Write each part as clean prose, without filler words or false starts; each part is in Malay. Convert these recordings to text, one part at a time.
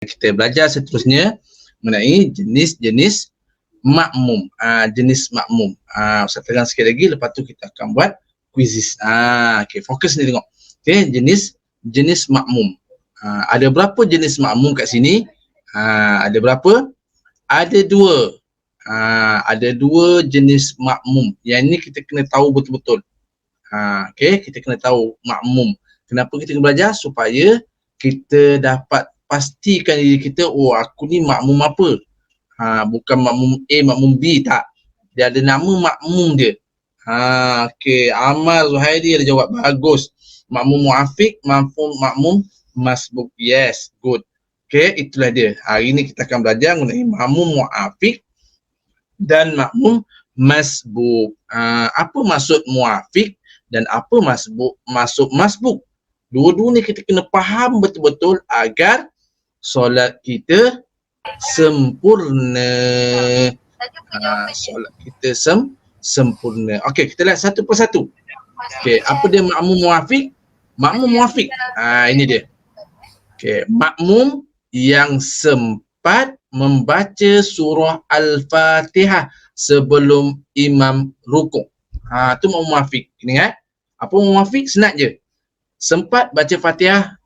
Kita belajar seterusnya mengenai jenis-jenis makmum. Jenis makmum. Ustaz terang sikit lagi, lepas tu kita akan buat quizzes. Okay, fokus ni tengok. Okay, jenis makmum. Ada berapa jenis makmum kat sini? Ada berapa? Ada dua. Ada dua jenis makmum. Yang ni kita kena tahu betul-betul. Okay, kita kena tahu makmum. Kenapa kita kena belajar? Supaya kita dapat pastikan diri kita, oh aku ni makmum apa. Bukan makmum A, makmum B, tak. Dia ada nama makmum dia. Okay, Amal Zuhairi ada jawab, bagus. Makmum muafiq, makmum masbuk. Yes, good. Okay, itulah dia. Hari ni kita akan belajar mengenai makmum muafiq dan makmum masbuk. Apa maksud muafiq dan apa maksud masbuk? Dua-dua ni kita kena faham betul-betul agar solat kita sempurna. Solat kita sempurna. Okey, kita lihat satu persatu. Okey, apa dia makmum muafiq? Makmum muafiq. Ini dia. Okey, makmum yang sempat membaca surah Al-Fatihah sebelum imam rukuk. Tu makmum muafiq. Ingat? Apa makmum muafiq? Senang je. Sempat baca Fatihah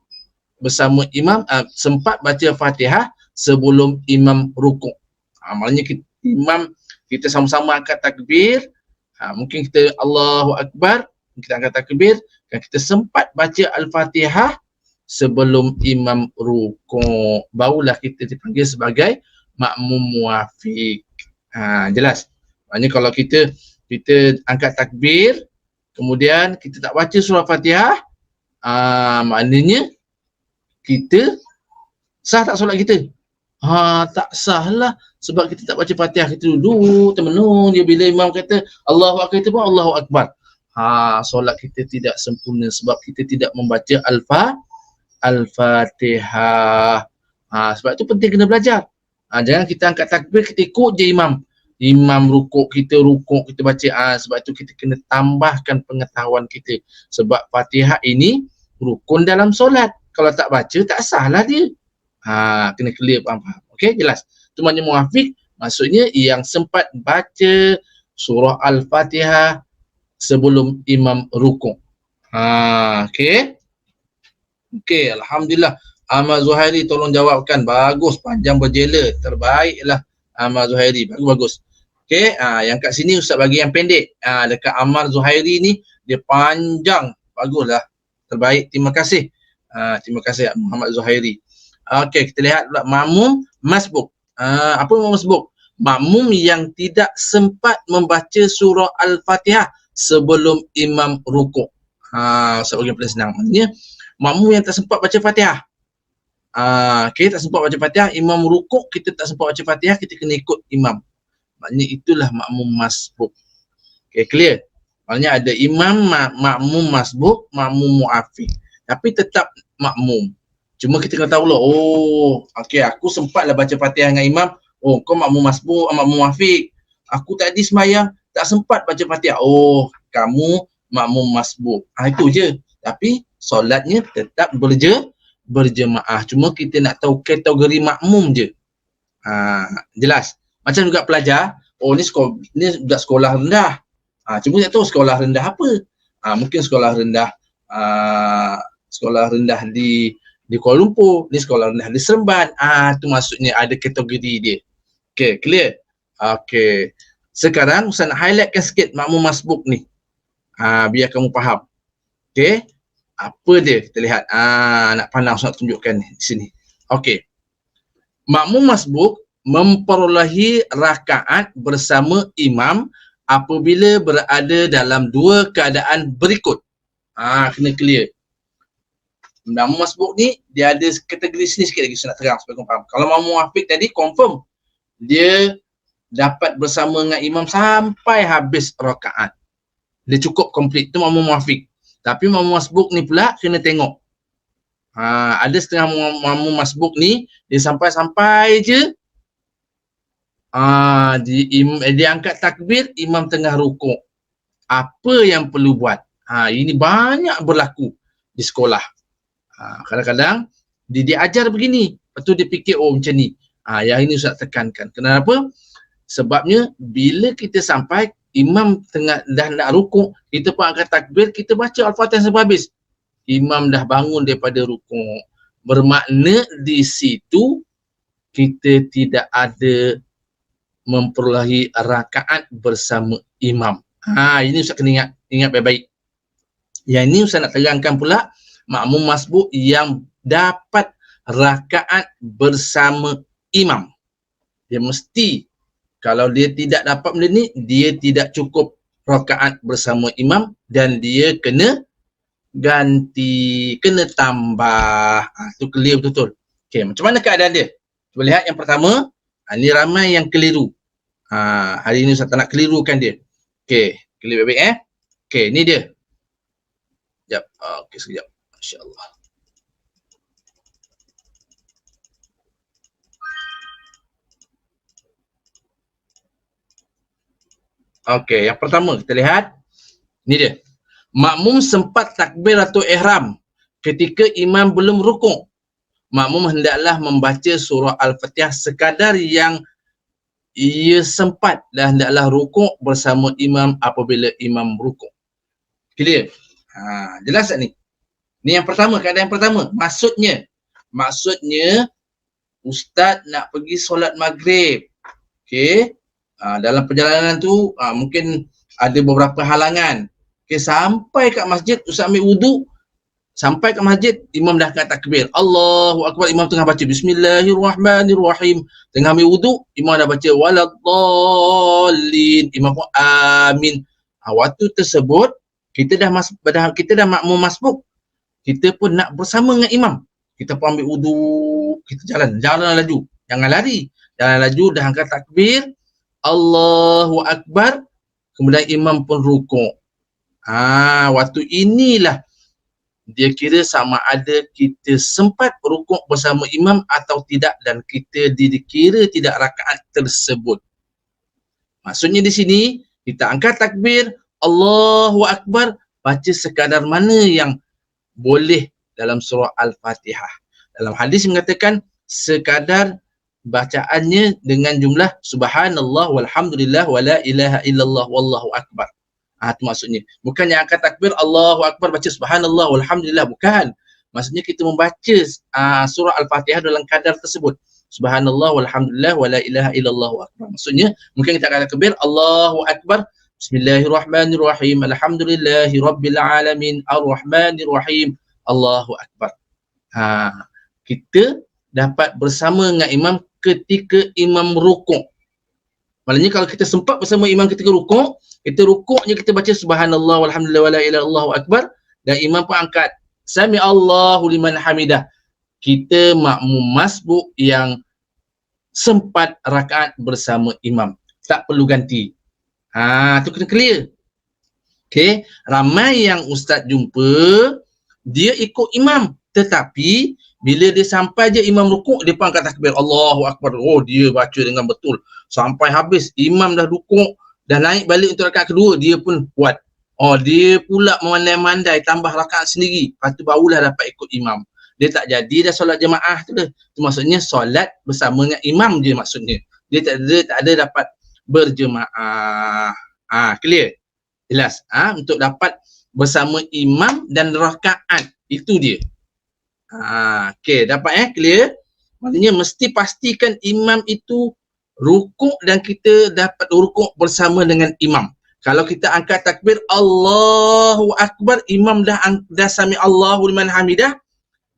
bersama imam, sempat baca Fatihah sebelum imam rukuk. Maknanya imam kita sama-sama angkat takbir, mungkin kita Allahu Akbar, kita angkat takbir, dan kita sempat baca Al-Fatihah sebelum imam rukuk, barulah kita dipanggil sebagai makmum muafiq. Jelas? Maknanya kalau kita angkat takbir, kemudian kita tak baca surah Fatihah, maknanya kita sah tak solat kita? Tak sah lah, sebab kita tak baca Fatihah, kita duduk termenung dia bila imam kata Allahu Akbar, kita pun Allahu Akbar. Solat kita tidak sempurna sebab kita tidak membaca Al-Fatihah. Sebab tu penting kena belajar. Jangan kita angkat takbir, kita ikut je imam. Imam rukuk, kita baca. Sebab tu kita kena tambahkan pengetahuan kita. Sebab Fatihah ini rukun dalam solat. Kalau tak baca, tak sah lah dia. Kena clear, faham? Okey, jelas. Itu maknanya muafiq, maksudnya yang sempat baca surah Al-Fatihah sebelum imam rukuk. Okey. Okey, Alhamdulillah. Ahmad Zuhairi tolong jawabkan. Bagus, panjang berjela. Terbaiklah Ahmad Zuhairi. Bagus-bagus. Okey, yang kat sini Ustaz bagi yang pendek. Dekat Ahmad Zuhairi ni, dia panjang. Baguslah. Terbaik. Terima kasih. Terima kasih Muhammad Zuhairi. Okey, kita lihat pula makmum masbuk. Apa makmum masbuk? Makmum yang tidak sempat membaca surah Al-Fatihah sebelum imam rukuk. Ustaz bagi yang paling senang. Maksudnya makmum yang tak sempat baca Fatihah. Okey, tak sempat baca Fatihah, imam rukuk kita tak sempat baca Fatihah, kita kena ikut imam. Maknanya itulah makmum masbuk. Okey, clear? Maknanya ada imam, makmum masbuk, makmum muafiq. Tapi tetap makmum. Cuma kita kena tahu lah, oh, okey, aku sempatlah baca Fatihah dengan imam. Oh, kau makmum masbuk, makmum muafiq. Aku tadi sembahyang tak sempat baca Fatihah. Oh, kamu makmum masbuk. Itu je. Tapi solatnya tetap berjemaah. Cuma kita nak tahu kategori makmum je. Jelas. Macam juga pelajar, oh ni budak sekolah rendah. Cuma tak tahu sekolah rendah apa. Mungkin sekolah rendah di Kuala Lumpur, ni sekolah rendah di Seremban. Tu maksudnya ada kategori dia. Okey, clear? Okey. Sekarang Ustaz nak highlightkan sikit makmum masbuk ni. Biar kamu faham. Okey. Apa dia? Kita lihat. Nak pandang Ustaz tunjukkan di sini. Okey. Makmum masbuk memperolehi rakaat bersama imam apabila berada dalam dua keadaan berikut. Kena clear. Makmum masbuk ni dia ada kategori sini sikit lagi saya nak terang supaya kamu faham. Kalau makmum muafiq tadi confirm dia dapat bersama dengan imam sampai habis rakaat. Dia cukup complete, tu makmum muafiq. Tapi makmum masbuk ni pula kena tengok. Ada setengah makmum masbuk ni dia sampai-sampai je dia angkat takbir, imam tengah rukuk. Apa yang perlu buat? Ini banyak berlaku di sekolah. Kadang-kadang dia ajar begini. Lepas tu dia fikir, oh macam ni. Yang ini Ustaz tekankan. Kenapa? Sebabnya bila kita sampai imam tengah dah nak rukuk, kita pun angkat takbir, kita baca Al-Fatihah sampai habis. Imam dah bangun daripada rukuk. Bermakna di situ kita tidak ada memperolehi rakaat bersama imam. Ini Ustaz kena ingat baik-baik. Yang ini Ustaz nak terangkan pula makmum masbuk yang dapat rakaat bersama imam. Dia mesti, kalau dia tidak dapat benda ni, dia tidak cukup rakaat bersama imam dan dia kena ganti, kena tambah. Tu clear betul-betul. Okey, macam mana keadaan dia? Cuba lihat yang pertama, ni ramai yang keliru. Hari ni Ustaz tak nak kelirukan dia. Okey, clear baik-baik Okey, ni dia. Sekejap. Okey, sekejap. Masya-Allah. Okey, yang pertama kita lihat. Ni dia. Makmum sempat takbiratul ihram ketika imam belum rukuk. Makmum hendaklah membaca surah Al-Fatihah sekadar yang ia sempat dan hendaklah rukuk bersama imam apabila imam rukuk. Clear? Jelas tak ni? Ni yang pertama, keadaan yang pertama. Maksudnya Ustaz nak pergi solat maghrib. Okey. Dalam perjalanan tu mungkin ada beberapa halangan. Okey, sampai kat masjid Ustaz ambil wuduk, sampai kat masjid imam dah angkat takbir. Allahu akbar, imam tengah baca Bismillahirrahmanirrahim. Tengah ambil wuduk, imam dah baca waladdallin. Imam pun amin. Waktu tersebut kita dah makmum masbuk. Kita pun nak bersama dengan imam. Kita pun ambil wuduk, kita jalan laju. Jangan lari. Jalan laju, dah angkat takbir. Allahu akbar. Kemudian imam pun rukuk. Waktu inilah dia kira sama ada kita sempat rukuk bersama imam atau tidak dan kita dikira tidak rakaat tersebut. Maksudnya di sini kita angkat takbir, Allahu akbar, baca sekadar mana yang boleh dalam surah Al-Fatihah. Dalam hadis mengatakan sekadar bacaannya dengan jumlah subhanallah walhamdulillah wala ilaha illallah wallahu akbar. Itu maksudnya. Bukan yang angkat takbir Allahu akbar baca subhanallah walhamdulillah, bukan. Maksudnya kita membaca surah Al-Fatihah dalam kadar tersebut. Subhanallah walhamdulillah wala ilaha illallah akbar. Maksudnya mungkin kita akan takbir Allahu akbar, bismillahirrahmanirrahim, alhamdulillahi rabbil alamin, arrahmanirrahim, Allahu akbar. Kita dapat bersama dengan imam ketika imam rukuk. Maknanya kalau kita sempat bersama imam ketika rukuk, kita rukuknya kita baca subhanallah walhamdulillah wala ilaha illallah akbar dan imam pun angkat sami Allahu liman hamidah. Kita makmum masbuk yang sempat rakaat bersama imam. Tak perlu ganti. Tu kena clear. Okey, ramai yang ustaz jumpa dia ikut imam, tetapi bila dia sampai je imam rukuk, dia pun angkat takbir Allahu akbar. Oh, dia baca dengan betul sampai habis. Imam dah rukuk, dah naik balik untuk rakaat kedua, dia pun buat. Dia pula memandai-mandai tambah rakaat sendiri. Lepas tu barulah dapat ikut imam. Dia tak jadi dah solat jemaah tu dah. Tu maksudnya solat bersama dengan imam je maksudnya. Dia tak ada dapat berjemaah. Clear? Jelas? Untuk dapat bersama imam dan rakaat, itu dia. Okey, dapat clear? Maksudnya mesti pastikan imam itu rukuk dan kita dapat rukuk bersama dengan imam. Kalau kita angkat takbir Allahu akbar, imam dah sami Allahu liman hamidah,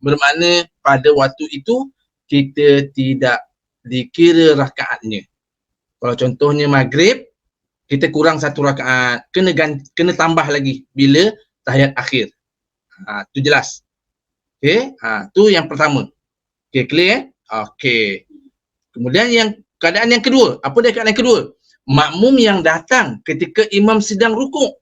bermakna pada waktu itu kita tidak dikira rakaatnya. Kalau contohnya maghrib, kita kurang satu rakaat, kena tambah lagi bila tahiyat akhir. Tu jelas. Okey, tu yang pertama. Okey, clear? Okey. Kemudian keadaan yang kedua, apa dia keadaan yang kedua? Makmum yang datang ketika imam sedang rukuk,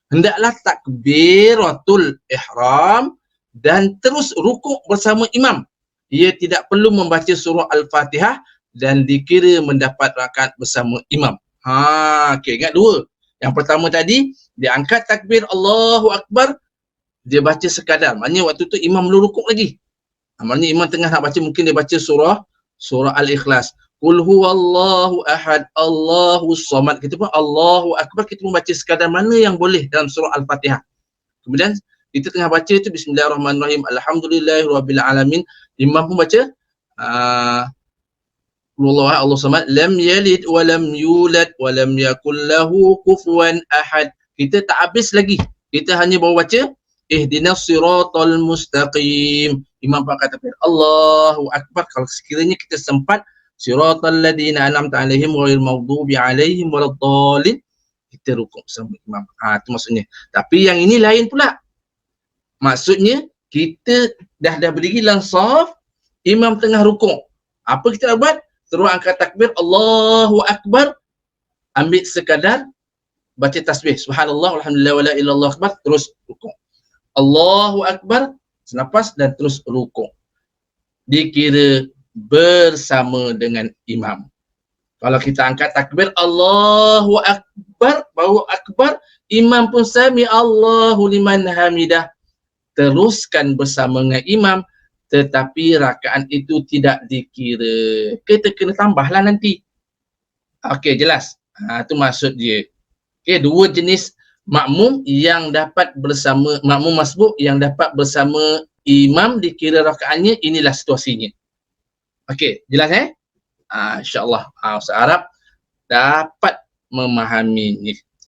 hendaklah takbiratul ihram dan terus rukuk bersama imam. Ia tidak perlu membaca surah Al-Fatihah dan dikira mendapat rakaat bersama imam. Okey, ingat dua. Yang pertama tadi, dia angkat takbir Allahu akbar, dia baca sekadar. Maknanya waktu tu imam belum rukuk lagi. Maknanya imam tengah nak baca, mungkin dia baca surah Al-Ikhlas. Qul huwallahu ahad, Allahus samad. Kita pun Allahu akbar, kita pun baca sekadar mana yang boleh dalam surah Al-Fatihah. Kemudian kita tengah baca tu bismillahirrahmanirrahim, alhamdulillahirabbil alamin. Imam pun baca Allah samad, lam yalid wa lam yulad wa lam yakul lahu kufuwan ahad. Kita tak habis lagi. Kita hanya baru baca ihdinas siratal mustaqim. Imam pun kata Allahu akbar. Kalau sekiranya kita sempat siratal ladzina an'amta alaihim ghairil maghdubi alaihim waladdallin, kita rukuk sama imam. Itu maksudnya. Tapi yang ini lain pula. Maksudnya kita dah berdiri dalam saf, imam tengah rukuk. Apa kita buat? Terus angkat takbir Allahu akbar, ambil sekadar baca tasbih subhanallah walhamdulillah wala ilallah akbar, terus rukuk. Allahu akbar selepas dan terus rukuk. Dikira bersama dengan imam. Kalau kita angkat takbir Allahu akbar, baru akbar, imam pun sami Allahu liman hamidah, teruskan bersama dengan imam, tetapi rakaat itu tidak dikira. Kita kena tambahlah nanti. Okey, jelas. Itu maksud dia. Okey, dua jenis makmum yang dapat bersama, makmum masbuk yang dapat bersama imam dikira rakaatnya, inilah situasinya. Okey, jelas InsyaAllah Ustaz Arab dapat memahami ni.